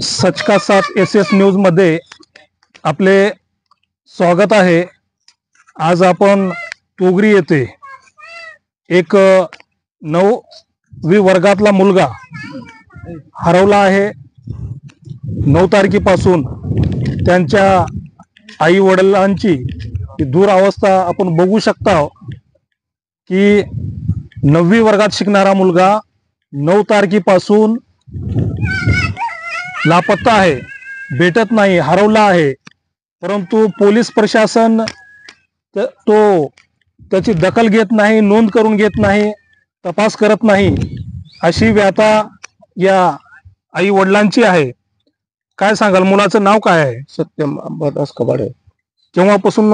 सच का साथ SS news मध्ये आपले स्वागत आहे। आज आपण पोगरी येथे एक 9वी वर्गातला मुलगा हरवला आहे। 9 तारखेपासून त्यांच्या आई वडिलांची दुरावस्था आपण बघू शकता की 9वी वर्गात शिकणारा मुलगा 9 तारखेपासून लापता आहे, भेटत नाही, हरवला आहे। परंतु पोलीस प्रशासन त्याची दखल घेत नाही, नोंद करून घेत नाही, तपास करत नाही। अशी व्यथा या आई वडिलांची आहे। काय सांगाल, मुलाचं नाव काय आहे? सत्यम अंबादास कबाडे। केव्हापासून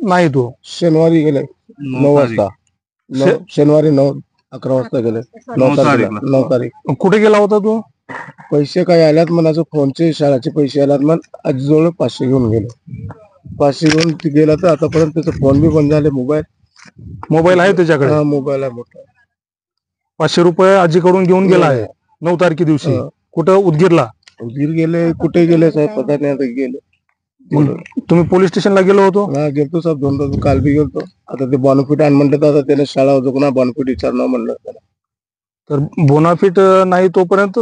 नाही? तो शनिवारी गेले 9 वाजता। शनिवारी 9-11 वाजता गेले। 9 तारीख। कुठे गेला होता तो? पैसे काय आल्यात म्हणाचं, फोनचे शाळेचे पैसे आल्यात म्हण, आजीजवळ 500 घेऊन गेलो। 500 घेऊन गेला तर आतापर्यंत त्याचा फोन बी बंद झाले। मोबाईल आहे त्याच्याकडे? हा, मोबाईल आहे मोठा। 500 रुपये आजीकडून घेऊन गेला आहे 9 तारखे दिवशी। कुठं? उदगीरला गेले, कुठे गेले साहेब पता नाही, आता गेले। तुम्ही पोलीस स्टेशनला गेलो होतो? हा, गेलतो साहेब, 2 तास काल बी गेलतो। आता ते बॉनफिट आण म्हणलं तर आता त्याने शाळा होतो ना, बॉनफिट विचारणार म्हणलं त्याला। तर बोनाफिट नाही तोपर्यंत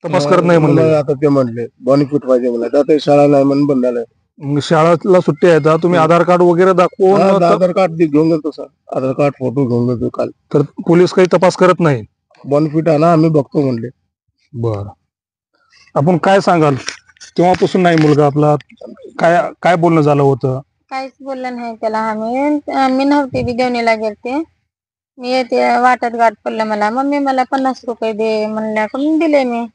तपास करत नाही म्हणलं। आता ते म्हणले बॉनफिट पाहिजे म्हणलं, आता शाळा नाही म्हणून बंद झालं। शाळेला सुट्टी आहे, तुम्ही आधार कार्ड वगैरे दाखवून? आधार कार्ड घेऊन गेलो सर, आधार कार्ड फोटो घेऊन गेलो काल। तर पोलीस काही तपास करत नाही? बॉनफिट आणा, आम्ही बघतो म्हणले। बर, आपण काय सांगाल, केव्हापासून नाही मुलगा आपला? काय बोलणं झालं होतं? काहीच बोललं नाही त्याला। मी नव्हते, बिदेवणीला गेलते। मी येते, वाटत गाठ पडलं मला। मम्मी मला 50 रुपये दे म्हणल्याकडून दिले मी।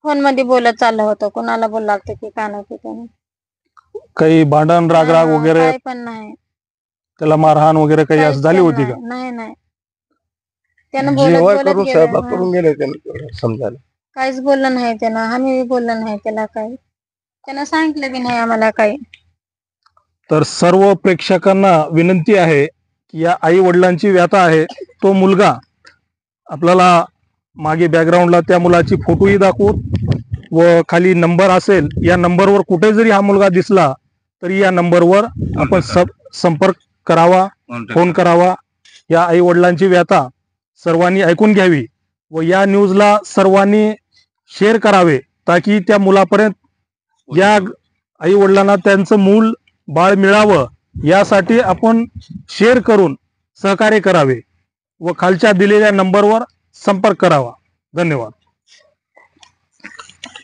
फोन मध्ये बोलत चाललं होतं, कोणाला बोलला होतं की काय नाही त्याने। काही भांडण राग वगैरे? काही पण नाही। त्याला मारहाण वगैरे काही असं झाली होती का? नाही नाही, त्यानं बोलत करून गेले समजायला। काहीच बोललं नाही त्यानं, आम्ही बोललं नाही त्याला काही, त्यानं सांगितलं बी नाही आम्हाला काही। तर सर्व प्रेक्षकांना विनंती आहे की या आई वडिलांची व्यथा आहे। तो मुलगा आपल्याला मागे बॅकग्राऊंडला त्या मुलाची फोटोही दाखवू व खाली नंबर असेल, या नंबरवर कुठे जरी हा मुलगा दिसला तरी या नंबरवर आपण संपर्क करावा, फोन करावा। या आई वडिलांची व्यथा सर्वांनी ऐकून घ्यावी व या न्यूजला सर्वांनी शेअर करावे, ताकी त्या मुलापर्यंत, या आई वडिलांना त्यांचं मूल बाळ मिळावं, यासाठी आपण शेअर करून सहकार्य करावे व खालच्या दिलेल्या नंबरवर संपर्क करावा। धन्यवाद।